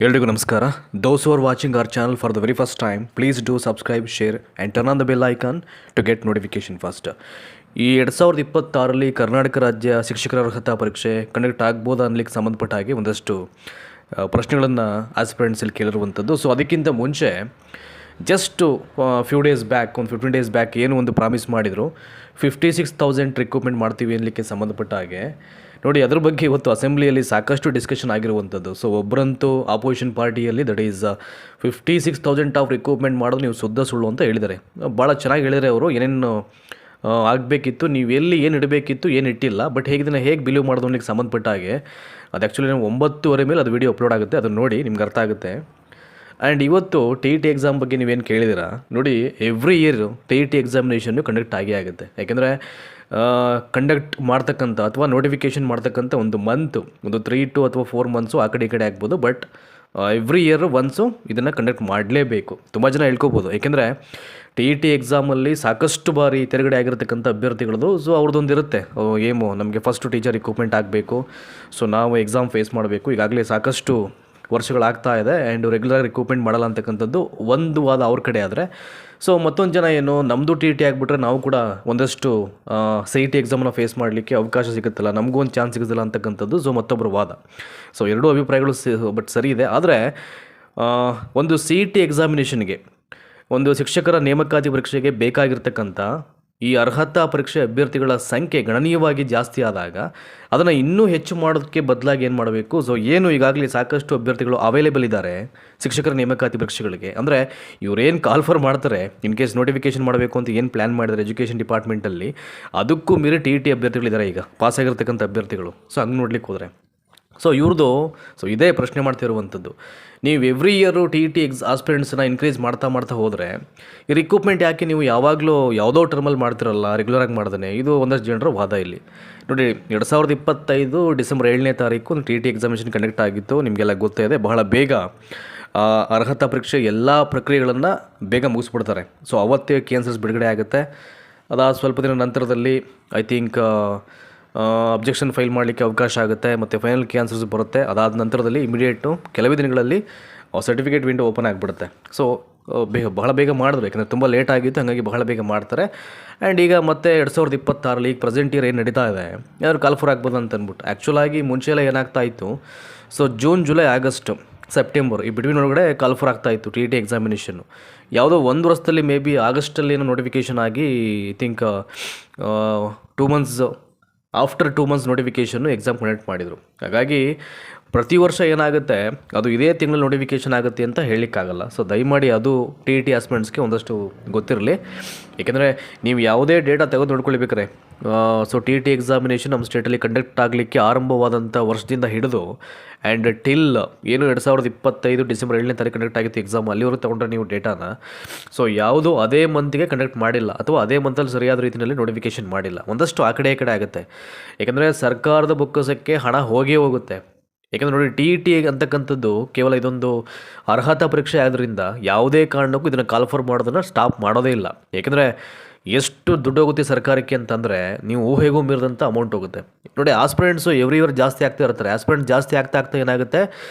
ಎಲ್ರಿಗೂ ನಮಸ್ಕಾರ. Those are watching our channel for the very first time, please do subscribe, share and turn on the bell icon to get notification first. ಈ 2026ರಲ್ಲಿ ಕರ್ನಾಟಕ ರಾಜ್ಯ ಶಿಕ್ಷಕರ ಅರ್ಹತಾ ಪರೀಕ್ಷೆ ಕಂಡಕ್ಟ್ ಆಗ್ಬೋದಾ ಅನ್ನಲಿಕ್ಕೆ ಸಂಬಂಧಪಟ್ಟ ಹಾಗೆ ಒಂದಷ್ಟು ಪ್ರಶ್ನೆಗಳನ್ನು ಆಸ್ಪಿರೆಂಟ್ಸಲ್ಲಿ ಕೇಳಿರುವಂಥದ್ದು. ಸೊ ಅದಕ್ಕಿಂತ ಮುಂಚೆ ಜಸ್ಟ್ ಫ್ಯೂ ಡೇಸ್ ಬ್ಯಾಕ್, ಒಂದು 15 ಡೇಸ್ ಬ್ಯಾಕ್ ಏನು ಒಂದು ಪ್ರಾಮಿಸ್ ಮಾಡಿದರು, 56,000 ರಿಕ್ರೂಟ್ಮೆಂಟ್ ಮಾಡ್ತೀವಿ ಅನ್ನಲಿಕ್ಕೆ ಸಂಬಂಧಪಟ್ಟ ಹಾಗೆ ನೋಡಿ. ಅದ್ರ ಬಗ್ಗೆ ಇವತ್ತು ಅಸೆಂಬ್ಲಿಯಲ್ಲಿ ಸಾಕಷ್ಟು ಡಿಸ್ಕಷನ್ ಆಗಿರುವಂಥದ್ದು. ಸೊ ಒಬ್ಬರಂತೂ ಆಪೋಸಿಷನ್ ಪಾರ್ಟಿಯಲ್ಲಿ ದಟ್ ಈಸ್ 56,000 ಆಫ್ ರಿಕ್ರೂಟ್ಮೆಂಟ್ ಮಾಡೋದು ನೀವು ಶುದ್ಧ ಸುಳ್ಳು ಅಂತ ಹೇಳಿದ್ದಾರೆ. ಭಾಳ ಚೆನ್ನಾಗಿ ಹೇಳಿದರೆ ಅವರು. ಏನೇನು ಆಗಬೇಕಿತ್ತು, ನೀವು ಎಲ್ಲಿ ಏನು ಇಡಬೇಕಿತ್ತು, ಏನು ಇಟ್ಟಿಲ್ಲ, ಬಟ್ ಹೇಗೆ ಬಿಲೀವ್ ಮಾಡೋದು ಅನ್ನೋಕ್ಕೆ ಸಂಬಂಧಪಟ್ಟ ಹಾಗೆ ಅದು ಆ್ಯಕ್ಚುಲಿ ನಾವು 9:30 ಮೇಲೆ ಅದು ವಿಡಿಯೋ ಅಪ್ಲೋಡ್ ಆಗುತ್ತೆ, ಅದನ್ನು ನೋಡಿ ನಿಮ್ಗೆ ಅರ್ಥ ಆಗುತ್ತೆ. ಆ್ಯಂಡ್ ಇವತ್ತು TET ಎಕ್ಸಾಮ್ ಬಗ್ಗೆ ನೀವೇನು ಕೇಳಿದ್ದೀರಾ ನೋಡಿ, every year TET examination conduct ಆಗೇ ಆಗುತ್ತೆ. ಯಾಕೆಂದರೆ ಕಂಡಕ್ಟ್ ಮಾಡ್ತಕ್ಕಂಥ ಅಥವಾ ನೋಟಿಫಿಕೇಷನ್ ಮಾಡ್ತಕ್ಕಂಥ ಒಂದು ಮಂತು, ಒಂದು 3 to 4 ಮಂತ್ಸು ಆ ಕಡೆ ಈ ಕಡೆ ಆಗ್ಬೋದು, ಬಟ್ ಎವ್ರಿ ಇಯರ್ ಒನ್ಸು ಇದನ್ನು ಕಂಡಕ್ಟ್ ಮಾಡಲೇಬೇಕು. ತುಂಬ ಜನ ಹೇಳ್ಕೊಬೋದು, ಏಕೆಂದರೆ TET ಎಕ್ಸಾಮಲ್ಲಿ ಸಾಕಷ್ಟು ಬಾರಿ ತೆರಗಡೆ ಆಗಿರತಕ್ಕಂಥ ಅಭ್ಯರ್ಥಿಗಳದು. ಸೊ ಅವ್ರದ್ದೊಂದು ಇರುತ್ತೆ ಏಮು, ನಮಗೆ ಫಸ್ಟು ಟೀಚರ್ ರಿಕ್ರೂಟ್ಮೆಂಟ್ ಆಗಬೇಕು, ಸೊ ನಾವು ಎಕ್ಸಾಮ್ ಫೇಸ್ ಮಾಡಬೇಕು. ಈಗಾಗಲೇ ಸಾಕಷ್ಟು ವರ್ಷಗಳಾಗ್ತಾ ಇದೆ ಆ್ಯಂಡ್ ರೆಗ್ಯುಲರ್ ರಿಕ್ರೂಟ್ಮೆಂಟ್ ಮಾಡಲ್ಲ ಅಂತಕ್ಕಂಥದ್ದು ಒಂದು ವಾದ ಅವ್ರ ಕಡೆ. ಆದರೆ ಸೊ ಮತ್ತೊಂದು ಜನ ಏನು, ನಮ್ಮದು TET ಆಗಿಬಿಟ್ರೆ ನಾವು ಕೂಡ ಒಂದಷ್ಟು CET ಎಕ್ಸಾಮನ್ನು ಫೇಸ್ ಮಾಡಲಿಕ್ಕೆ ಅವಕಾಶ ಸಿಗುತ್ತಲ್ಲ, ನಮಗೂ ಒಂದು ಚಾನ್ಸ್ ಸಿಗೋದಿಲ್ಲ ಅಂತಕ್ಕಂಥದ್ದು ಸೊ ಮತ್ತೊಬ್ಬರು ವಾದ. ಸೊ ಎರಡೂ ಅಭಿಪ್ರಾಯಗಳು ಬಟ್ ಸರಿ ಇದೆ. ಆದರೆ ಒಂದು CET ಎಕ್ಸಾಮಿನೇಷನ್ಗೆ, ಒಂದು ಶಿಕ್ಷಕರ ನೇಮಕಾತಿ ಪರೀಕ್ಷೆಗೆ ಬೇಕಾಗಿರ್ತಕ್ಕಂಥ ಈ ಅರ್ಹತಾ ಪರೀಕ್ಷೆ ಅಭ್ಯರ್ಥಿಗಳ ಸಂಖ್ಯೆ ಗಣನೀಯವಾಗಿ ಜಾಸ್ತಿ ಆದಾಗ ಅದನ್ನು ಇನ್ನೂ ಹೆಚ್ಚು ಮಾಡೋದಕ್ಕೆ ಬದಲಾಗಿ ಏನು ಮಾಡಬೇಕು? ಸೊ ಏನು ಈಗಾಗಲೇ ಸಾಕಷ್ಟು ಅಭ್ಯರ್ಥಿಗಳು ಅವೈಲೇಬಲ್ ಇದ್ದಾರೆ ಶಿಕ್ಷಕರ ನೇಮಕಾತಿ ಪರೀಕ್ಷೆಗಳಿಗೆ. ಅಂದರೆ ಇವರೇನು ಕಾಲ್ಫರ್ ಮಾಡ್ತಾರೆ, ಇನ್ ಕೇಸ್ ನೋಟಿಫಿಕೇಷನ್ ಮಾಡಬೇಕು ಅಂತ ಏನು ಪ್ಲ್ಯಾನ್ ಮಾಡಿದ್ದಾರೆ ಎಜುಕೇಷನ್ ಡಿಪಾರ್ಟ್ಮೆಂಟಲ್ಲಿ, ಅದಕ್ಕೂ ಮೀರಿ TET ಅಭ್ಯರ್ಥಿಗಳಿದ್ದಾರೆ ಈಗ, ಪಾಸ್ ಆಗಿರ್ತಕ್ಕಂಥ ಅಭ್ಯರ್ಥಿಗಳು. ಸೊ ಹಂಗೆ ನೋಡ್ಲಿಕ್ಕೆ ಹೋದರೆ ಸೊ ಇದೇ ಪ್ರಶ್ನೆ ಮಾಡ್ತಿರುವಂಥದ್ದು. ನೀವು ಎವ್ರಿ ಇಯರು TET ಆಸ್ಪಿರೆಂಟ್ಸನ್ನ ಇನ್ಕ್ರೀಸ್ ಮಾಡ್ತಾ ಹೋದರೆ ಈ ರಿಕ್ರೂಟ್ಮೆಂಟ್ ಯಾಕೆ ನೀವು ಯಾವಾಗಲೂ ಯಾವುದೋ ಟರ್ಮಲ್ಲಿ ಮಾಡ್ತಿರಲ್ಲ, ರೆಗ್ಯುಲರಾಗಿ ಮಾಡ್ದೇ? ಇದು ಒಂದಷ್ಟು ಜನರ ವಾದ ಇಲ್ಲಿ. ನೋಡಿ, 2025 ಡಿಸೆಂಬರ್ 7ನೇ ತಾರೀಕು TET ಎಕ್ಸಾಮಿನೇಷನ್ ಕಂಡಕ್ಟ್ ಆಗಿತ್ತು, ನಿಮಗೆಲ್ಲ ಗೊತ್ತೇ ಇದೆ. ಬಹಳ ಬೇಗ ಅರ್ಹತಾ ಪರೀಕ್ಷೆ ಎಲ್ಲ ಪ್ರಕ್ರಿಯೆಗಳನ್ನು ಬೇಗ ಮುಗಿಸ್ಬಿಡ್ತಾರೆ. ಸೊ ಅವತ್ತೇ ಆನ್ಸರ್ಸ್ ಬಿಡುಗಡೆ ಆಗುತ್ತೆ. ಅದಾದ ಸ್ವಲ್ಪ ದಿನ ನಂತರದಲ್ಲಿ ಐ ಥಿಂಕ್ ಅಬ್ಜೆಕ್ಷನ್ ಫೈಲ್ ಮಾಡಲಿಕ್ಕೆ ಅವಕಾಶ ಆಗುತ್ತೆ, ಮತ್ತು ಫೈನಲ್ ಆನ್ಸರ್ಸ್ ಬರುತ್ತೆ. ಅದಾದ ನಂತರದಲ್ಲಿ ಇಮಿಡಿಯೇಟು ಕೆಲವೇ ದಿನಗಳಲ್ಲಿ ಸರ್ಟಿಫಿಕೇಟ್ ವಿಂಡೋ ಓಪನ್ ಆಗಿಬಿಡುತ್ತೆ. ಸೊ ಬಹಳ ಬೇಗ ಮಾಡಿದ್ರು, ಯಾಕಂದರೆ ತುಂಬ ಲೇಟ್ ಆಗಿತ್ತು, ಹಾಗಾಗಿ ಬಹಳ ಬೇಗ ಮಾಡ್ತಾರೆ. ಆ್ಯಂಡ್ ಈಗ ಮತ್ತೆ 2026ರಲ್ಲಿ ಈಗ ಪ್ರೆಸೆಂಟ್ ಇಯರ್ ಏನು ನಡೀತಾ ಇದೆ, ಯಾರು ಕಾಲ್ಫರ್ ಆಗ್ಬೋದು ಅಂತ ಅಂದ್ಬಿಟ್ಟು. ಆ್ಯಕ್ಚುಲಾಗಿ ಮುಂಚೆ ಎಲ್ಲ ಏನಾಗ್ತಾ ಇತ್ತು, so June, July, August, September ಈ ಬಿಟ್ವೀನ್ ಒಳಗಡೆ ಕಾಲ್ಫರ್ ಆಗ್ತಾಯಿತ್ತು TET ಎಕ್ಸಾಮಿನೇಷನ್ನು. ಯಾವುದೋ ಒಂದು ವರ್ಷದಲ್ಲಿ ಮೇ ಬಿ ಆಗಸ್ಟಲ್ಲಿ ಏನೋ ನೋಟಿಫಿಕೇಷನ್ ಆಗಿ I think 2 months after 2 months notification exam conduct ಮಾಡಿದರು. ಹಾಗಾಗಿ ಪ್ರತಿ ವರ್ಷ ಏನಾಗುತ್ತೆ, ಅದು ಇದೇ ತಿಂಗಳು ನೋಟಿಫಿಕೇಷನ್ ಆಗುತ್ತೆ ಅಂತ ಹೇಳಲಿಕ್ಕಾಗಲ್ಲ. ಸೊ ದಯಮಾಡಿ ಅದು TET ಆಸ್ಪಿರೆಂಟ್ಸ್ಗೆ ಒಂದಷ್ಟು ಗೊತ್ತಿರಲಿ. ಏಕೆಂದರೆ ನೀವು ಯಾವುದೇ ಡೇಟಾ ತೆಗೆದು ನೋಡ್ಕೊಳ್ಬೇಕಾರೆ, ಸೊ TET ಎಕ್ಸಾಮಿನೇಷನ್ ನಮ್ಮ ಸ್ಟೇಟಲ್ಲಿ ಕಂಡಕ್ಟ್ ಆಗಲಿಕ್ಕೆ ಆರಂಭವಾದಂಥ ವರ್ಷದಿಂದ ಹಿಡಿದು ಆ್ಯಂಡ್ ಟಿಲ್ ಏನು 2025 ಡಿಸೆಂಬರ್ 7ನೇ ತಾರೀಕು ಕಂಡಕ್ಟ್ ಆಗಿತ್ತು ಎಕ್ಸಾಮ್, ಅಲ್ಲಿವರೆಗೆ ತೊಗೊಂಡ್ರೆ ನೀವು ಡೇಟಾನ, ಸೊ ಯಾವುದೂ ಅದೇ ಮಂತ್ಗೆ ಕಂಡಕ್ಟ್ ಮಾಡಿಲ್ಲ ಅಥವಾ ಅದೇ ಮಂತಲ್ಲಿ ಸರಿಯಾದ ರೀತಿಯಲ್ಲಿ ನೋಟಿಫಿಕೇಷನ್ ಮಾಡಿಲ್ಲ. ಒಂದಷ್ಟು ಆ ಕಡೆ ಈ ಕಡೆ ಆಗುತ್ತೆ, ಏಕೆಂದರೆ ಸರ್ಕಾರದ ಬೊಕ್ಕಸಕ್ಕೆ ಹಣ ಹೋಗೇ ಹೋಗುತ್ತೆ. ಯಾಕೆಂದರೆ ನೋಡಿ, TET ಅಂತಕ್ಕಂಥದ್ದು ಕೇವಲ ಇದೊಂದು ಅರ್ಹತಾ ಪರೀಕ್ಷೆ ಆದ್ದರಿಂದ ಯಾವುದೇ ಕಾರಣಕ್ಕೂ ಇದನ್ನು ಕಾಲ್ಫರ್ ಮಾಡೋದನ್ನು ಸ್ಟಾಪ್ ಮಾಡೋದೇ ಇಲ್ಲ. ಏಕೆಂದರೆ ಎಷ್ಟು ದುಡ್ಡು ಹೋಗುತ್ತೆ ಸರ್ಕಾರಕ್ಕೆ ಅಂತಂದರೆ ನೀವು ಊಹೆಗೂ ಮೀರಿದಂಥ ಅಮೌಂಟ್ ಹೋಗುತ್ತೆ. ನೋಡಿ, ಆಸ್ಪಿರೆಂಟ್ಸು ಎವ್ರಿ ಇಯರ್ ಜಾಸ್ತಿ ಆಗ್ತಾ ಇರ್ತಾರೆ. ಆಸ್ಪಿರೆಂಟ್ ಜಾಸ್ತಿ ಆಗ್ತಾ ಏನಾಗುತ್ತೆ,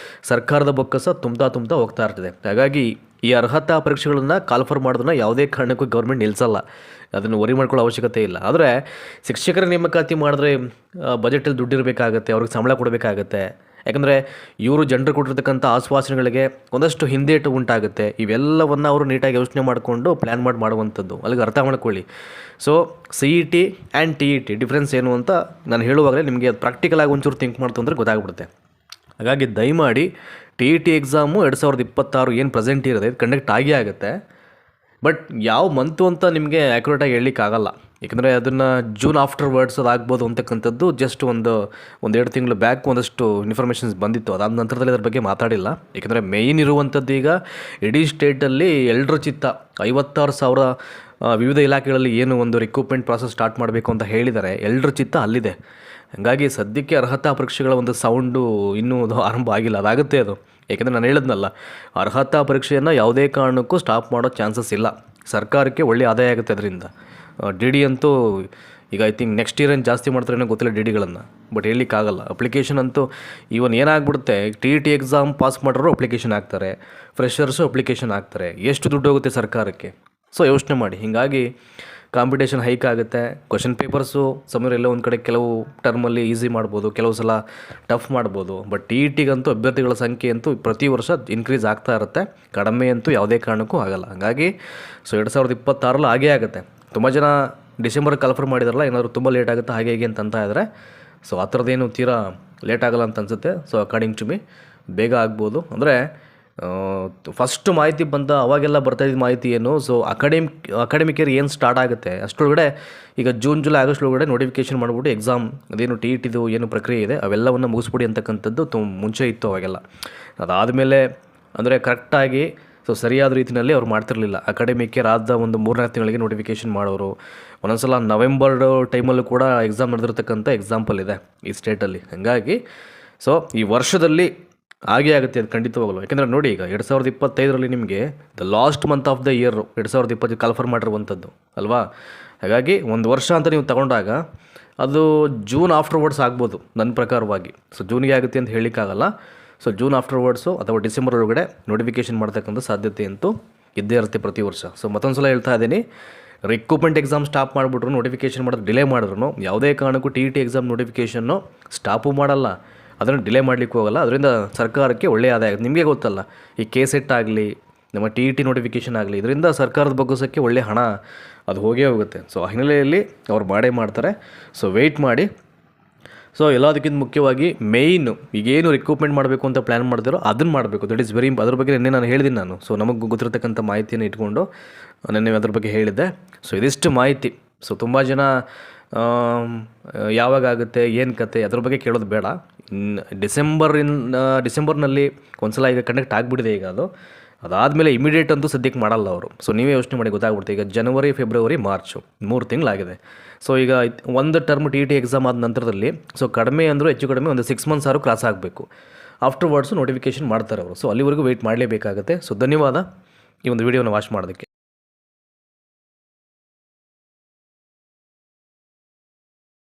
ಸರ್ಕಾರದ ಬೊಕ್ಕಸ ತುಂಬ್ತಾ ಹೋಗ್ತಾ ಇರ್ತದೆ. ಹಾಗಾಗಿ ಈ ಅರ್ಹತಾ ಪರೀಕ್ಷೆಗಳನ್ನು ಕಾಲ್ಫರ್ ಮಾಡೋದನ್ನು ಯಾವುದೇ ಕಾರಣಕ್ಕೂ ಗೌರ್ಮೆಂಟ್ ನಿಲ್ಲಿಸಲ್ಲ, ಅದನ್ನು ವರಿ ಮಾಡ್ಕೊಳ್ಳೋ ಅವಶ್ಯಕತೆ ಇಲ್ಲ. ಆದರೆ ಶಿಕ್ಷಕರ ನೇಮಕಾತಿ ಮಾಡಿದ್ರೆ ಬಜೆಟಲ್ಲಿ ದುಡ್ಡು ಇರಬೇಕಾಗತ್ತೆ, ಅವ್ರಿಗೆ ಸಂಬಳ ಕೊಡಬೇಕಾಗತ್ತೆ. ಯಾಕಂದರೆ ಇವರು ಜನರು ಕೊಟ್ಟಿರ್ತಕ್ಕಂಥ ಆಶ್ವಾಸನೆಗಳಿಗೆ ಒಂದಷ್ಟು ಹಿಂದೇಟು ಉಂಟಾಗುತ್ತೆ. ಇವೆಲ್ಲವನ್ನು ಅವರು ನೀಟಾಗಿ ಯೋಚನೆ ಮಾಡಿಕೊಂಡು ಪ್ಲ್ಯಾನ್ ಮಾಡುವಂಥದ್ದು. ಅಲ್ಲಿಗೆ ಅರ್ಥ ಮಾಡ್ಕೊಳ್ಳಿ. So CET and TET difference ಏನು ಅಂತ ನಾನು ಹೇಳುವಾಗಲೇ ನಿಮಗೆ ಅದು ಪ್ರಾಕ್ಟಿಕಲಾಗಿ ಒಂಚೂರು ಥಿಂಕ್ ಮಾಡ್ತು ಅಂದರೆ ಗೊತ್ತಾಗ್ಬಿಡುತ್ತೆ. ಹಾಗಾಗಿ ದಯಮಾಡಿ TET ಎಕ್ಸಾಮು 2026 ಏನು ಪ್ರೆಸೆಂಟ್ ಇರೋದೆ ಇದು ಕಂಡಕ್ಟ್ ಆಗೇ ಆಗುತ್ತೆ. ಬಟ್ ಯಾವ ಮಂತು ಅಂತ ನಿಮಗೆ ಆ್ಯಕ್ಯುರೇಟಾಗಿ ಹೇಳಲಿಕ್ಕಾಗಲ್ಲ, ಏಕೆಂದರೆ ಅದನ್ನು ಜೂನ್ ಆಫ್ಟರ್ ವರ್ಡ್ಸ್ ಅದು ಆಗ್ಬೋದು ಅಂತಕ್ಕಂಥದ್ದು ಜಸ್ಟ್ ಒಂದು 2 ತಿಂಗಳು ಬ್ಯಾಕ್ ಒಂದಷ್ಟು ಇನ್ಫಾರ್ಮೇಷನ್ಸ್ ಬಂದಿತ್ತು. ಅದಾದ ನಂತರದಲ್ಲಿ ಅದ್ರ ಬಗ್ಗೆ ಮಾತಾಡಿಲ್ಲ. ಏಕೆಂದರೆ ಮೇಯ್ನ್ ಇರುವಂಥದ್ದು ಈಗ ಇಡೀ ಸ್ಟೇಟಲ್ಲಿ ಎಲ್ಲರ ಚಿತ್ತ 56,000 ವಿವಿಧ ಇಲಾಖೆಗಳಲ್ಲಿ ಏನು ಒಂದು ರಿಕ್ರೂಟ್ಮೆಂಟ್ ಪ್ರಾಸೆಸ್ ಸ್ಟಾರ್ಟ್ ಮಾಡಬೇಕು ಅಂತ ಹೇಳಿದ್ದಾರೆ, ಎಲ್ಲರ ಚಿತ್ತ ಅಲ್ಲಿದೆ. ಹಾಗಾಗಿ ಸದ್ಯಕ್ಕೆ ಅರ್ಹತಾ ಪರೀಕ್ಷೆಗಳ ಒಂದು ಸೌಂಡು ಇನ್ನೂ ಅದು ಆರಂಭ ಆಗಿಲ್ಲ. ಅದಾಗುತ್ತೆ ಅದು, ಏಕೆಂದರೆ ನಾನು ಹೇಳಿದ್ನಲ್ಲ, ಅರ್ಹತಾ ಪರೀಕ್ಷೆಯನ್ನು ಯಾವುದೇ ಕಾರಣಕ್ಕೂ ಸ್ಟಾಪ್ ಮಾಡೋ ಚಾನ್ಸಸ್ ಇಲ್ಲ. ಸರ್ಕಾರಕ್ಕೆ ಒಳ್ಳೆಯ ಆದಾಯ ಆಗುತ್ತೆ ಅದರಿಂದ. DD ಅಂತೂ ಈಗ ಐ ಥಿಂಕ್ ನೆಕ್ಸ್ಟ್ ಇಯರ್ ಏನು ಜಾಸ್ತಿ ಮಾಡ್ತಾರೆ ಏನೋ ಗೊತ್ತಿಲ್ಲ ಡಿಗಳನ್ನು, ಬಟ್ ಹೇಳಲಿಕ್ಕಾಗಲ್ಲ. ಅಪ್ಲಿಕೇಶನ್ ಅಂತೂ ಈವನ್ ಏನಾಗ್ಬಿಡುತ್ತೆ, ಟಿ ಎಕ್ಸಾಮ್ ಪಾಸ್ ಮಾಡೋರು ಅಪ್ಲಿಕೇಶನ್ ಹಾಕ್ತಾರೆ, ಫ್ರೆಷರ್ಸು ಅಪ್ಲಿಕೇಶನ್ ಹಾಕ್ತಾರೆ. ಎಷ್ಟು ದುಡ್ಡು ಹೋಗುತ್ತೆ ಸರ್ಕಾರಕ್ಕೆ? ಸೊ ಯೋಚನೆ ಮಾಡಿ. ಹೀಗಾಗಿ ಕಾಂಪಿಟೇಷನ್ ಹೈಕ್ ಆಗುತ್ತೆ. ಕ್ವಶನ್ ಪೇಪರ್ಸು ಸಮಯ ಎಲ್ಲ ಒಂದು ಕಡೆ ಕೆಲವು ಟರ್ಮಲ್ಲಿ ಈಸಿ ಮಾಡ್ಬೋದು, ಕೆಲವು ಸಲ ಟಫ್ ಮಾಡ್ಬೋದು. ಬಟ್ ಟಿಗಂತೂ ಅಭ್ಯರ್ಥಿಗಳ ಸಂಖ್ಯೆ ಅಂತೂ ಪ್ರತಿ ವರ್ಷ ಇನ್ಕ್ರೀಸ್ ಆಗ್ತಾ ಇರುತ್ತೆ, ಕಡಿಮೆ ಅಂತೂ ಯಾವುದೇ ಕಾರಣಕ್ಕೂ ಆಗಲ್ಲ. ಹಾಗಾಗಿ 2026 ಆಗೇ ಆಗುತ್ತೆ. ತುಂಬ ಜನ ಡಿಸೆಂಬರ್ ಕನ್ಫರ್ಮ್ ಮಾಡಿದಾರಲ್ಲ, ಏನಾದರೂ ತುಂಬ ಲೇಟ್ ಆಗುತ್ತೆ ಹಾಗೆ ಹೀಗೆ ಅಂತ ಇದ್ದಾರೆ. ಸೊ ಆ ಥರದ್ದೇನು ತೀರಾ ಲೇಟ್ ಆಗಲ್ಲ ಅಂತ ಅನಿಸುತ್ತೆ. ಸೊ ಅಕಾರ್ಡಿಂಗ್ ಟು ಮಿ ಬೇಗ ಆಗ್ಬೋದು. ಅಂದರೆ ಫಸ್ಟ್ ಮಾಹಿತಿ ಬಂದ ಅವಾಗೆಲ್ಲ ಬರ್ತಾಯಿದ್ದ ಮಾಹಿತಿ ಏನು, ಸೊ ಅಕಾಡೆಮಿಕ್ ಇಯರ್ ಏನು ಸ್ಟಾರ್ಟ್ ಆಗುತ್ತೆ ಅಷ್ಟರೊಳಗಡೆ, ಈಗ ಜೂನ್ ಜುಲೈ ಆಗಸ್ಟ್ ಒಳಗಡೆ ನೋಟಿಫಿಕೇಷನ್ ಮಾಡಿಬಿಟ್ಟು ಎಕ್ಸಾಮ್ ಅದೇನು ಟಿದು ಏನು ಪ್ರಕ್ರಿಯೆ ಇದೆ ಅವೆಲ್ಲವನ್ನು ಮುಗಿಸ್ಬಿಡಿ ಅಂತಕ್ಕಂಥದ್ದು ಮುಂಚೆ ಇತ್ತು ಅವಾಗೆಲ್ಲ. ಅದಾದಮೇಲೆ ಅಂದರೆ ಕರೆಕ್ಟಾಗಿ ಸೊ ಸರಿಯಾದ ರೀತಿಯಲ್ಲಿ ಅವ್ರು ಮಾಡ್ತಿರಲಿಲ್ಲ. ಅಕಾಡೆಮಿಕ್ ಇಯರ್ ಆದ ಒಂದು 3-4 ತಿಂಗಳಿಗೆ ನೋಟಿಫಿಕೇಷನ್ ಮಾಡೋರು. ಒಂದೊಂದು ಸಲ ನವೆಂಬರ್ ಟೈಮಲ್ಲೂ ಕೂಡ ಎಕ್ಸಾಮ್ ನಡೆದಿರ್ತಕ್ಕಂಥ ಎಕ್ಸಾಂಪಲ್ ಇದೆ ಈ ಸ್ಟೇಟಲ್ಲಿ. ಹಾಗಾಗಿ ಸೊ ಈ ವರ್ಷದಲ್ಲಿ ಆಗೇ ಆಗುತ್ತೆ ಅದು ಖಂಡಿತವಾಗಲು. ಯಾಕೆಂದರೆ ನೋಡಿ, ಈಗ 2025 ನಿಮಗೆ the last month of the year 2020 confirm ಮಾಡಿರುವಂಥದ್ದು ಅಲ್ವಾ. ಹಾಗಾಗಿ ಒಂದು ವರ್ಷ ಅಂತ ನೀವು ತಗೊಂಡಾಗ ಅದು ಜೂನ್ ಆಫ್ಟರ್ವರ್ಡ್ಸ್ ಆಗ್ಬೋದು ನನ್ನ ಪ್ರಕಾರವಾಗಿ. ಸೊ ಜೂನ್ಗೆ ಆಗುತ್ತೆ ಅಂತ ಹೇಳಲಿಕ್ಕಾಗಲ್ಲ. ಸೊ ಜೂನ್ ಆಫ್ಟರ್ವರ್ಡ್ಸು ಅಥವಾ ಡಿಸೆಂಬರ್ ಒಳಗಡೆ ನೋಟಿಫಿಕೇಷನ್ ಮಾಡ್ತಕ್ಕಂಥ ಸಾಧ್ಯತೆ ಅಂತೂ ಇದ್ದೇ ಇರುತ್ತೆ ಪ್ರತಿ ವರ್ಷ. ಸೊ ಮತ್ತೊಂದು ಸಲ ಹೇಳ್ತಾ ಇದ್ದೀನಿ, ರಿಕ್ರೂಟ್ಮೆಂಟ್ ಎಕ್ಸಾಮ್ ಸ್ಟಾಪ್ ಮಾಡಿಬಿಟ್ರು, ನೋಟಿಫಿಕೇಷನ್ ಮಾಡೋದು ಡಿಲೇ ಮಾಡಿದ್ರು, ಯಾವುದೇ ಕಾರಣಕ್ಕೂ ಟಿ ಎಕ್ಸಾಮ್ ನೋಟಿಫಿಕೇಷನ್ನು ಸ್ಟಾಪು ಮಾಡಲ್ಲ, ಅದನ್ನು ಡಿಲೇ ಮಾಡಲಿಕ್ಕೆ ಹೋಗಲ್ಲ. ಅದರಿಂದ ಸರ್ಕಾರಕ್ಕೆ ಒಳ್ಳೆಯ ಆದಾಯ ಆಗುತ್ತೆ. ನಿಮಗೆ ಗೊತ್ತಲ್ಲ, ಈ ಕೆಸೆಟ್ ಆಗಲಿ ನಮ್ಮ ಟಿ ನೋಟಿಫಿಕೇಷನ್ ಆಗಲಿ, ಇದರಿಂದ ಸರ್ಕಾರದ ಬಗ್ಗಿಸೋಕ್ಕೆ ಒಳ್ಳೆಯ ಹಣ ಅದು ಹೋಗೇ ಹೋಗುತ್ತೆ. ಸೊ ಆ ಹಿನ್ನೆಲೆಯಲ್ಲಿ ಅವ್ರು ಮಾಡೇ ಮಾಡ್ತಾರೆ. ಸೊ ವೆಯ್ಟ್ ಮಾಡಿ. ಸೊ ಎಲ್ಲದಕ್ಕಿಂತ ಮುಖ್ಯವಾಗಿ ಮೇಯ್ನು ಈಗೇನು ರಿಕ್ರೂಟ್ಮೆಂಟ್ ಮಾಡಬೇಕು ಅಂತ ಪ್ಲ್ಯಾನ್ ಮಾಡ್ತಿರೋ ಅದನ್ನು ಮಾಡಬೇಕು. ದಟ್ ಈಸ್ ವೆರಿ ಅದ್ರ ಬಗ್ಗೆ ನಿನ್ನೆ ನಾನು ಹೇಳಿದ್ದೀನಿ ನಾನು. ಸೊ ನಮಗೆ ಗೊತ್ತಿರತಕ್ಕಂಥ ಮಾಹಿತಿಯನ್ನು ಇಟ್ಕೊಂಡು ನಿನ್ನೆ ಅದ್ರ ಬಗ್ಗೆ ಹೇಳಿದ್ದೆ. ಸೊ ಇದಿಷ್ಟು ಮಾಹಿತಿ. ಸೊ ತುಂಬ ಜನ ಯಾವಾಗ ಆಗುತ್ತೆ ಏನು ಕತೆ ಅದ್ರ ಬಗ್ಗೆ ಕೇಳೋದು ಬೇಡ. ಡಿಸೆಂಬರ್ನಲ್ಲಿ ಒಂದ್ಸಲ ಈಗ ಕಂಡಕ್ಟ್ ಆಗಿಬಿಟ್ಟಿದೆ. ಈಗ ಅದಾದಮೇಲೆ ಇಮಿಡಿಯೇಟ್ ಅಂತೂ ಸದ್ಯಕ್ಕೆ ಮಾಡಲ್ಲ ಅವರು. ಸೊ ನೀವೇ ಯೋಚನೆ ಮಾಡಿ ಗೊತ್ತಾಗ್ಬಿಡುತ್ತೆ. ಈಗ ಜನವರಿ, ಫೆಬ್ರವರಿ, ಮಾರ್ಚು 3 ತಿಂಗಳಾಗಿದೆ. ಸೊ ಈಗ ಒಂದು ಟರ್ಮ್ ಟಿ ಎಕ್ಸಾಮ್ ಆದ ನಂತರದಲ್ಲಿ ಸೊ ಕಡಿಮೆ ಅಂದರೂ ಹೆಚ್ಚು ಕಡಿಮೆ ಒಂದು 6 ಮಂತ್ಸ್ ಆದರೂ ಕ್ರಾಸ್ ಆಗಬೇಕು. ಆಫ್ಟರ್ವರ್ಡ್ಸು ನೋಟಿಫಿಕೇಷನ್ ಮಾಡ್ತಾರೆ ಅವರು. ಸೊ ಅಲ್ಲಿವರೆಗೂ ವೆಯ್ಟ್ ಮಾಡಲೇಬೇಕಾಗುತ್ತೆ. ಸೊ ಧನ್ಯವಾದ ಈ ಒಂದು ವಿಡಿಯೋನ ವಾಚ್ ಮಾಡೋದಕ್ಕೆ.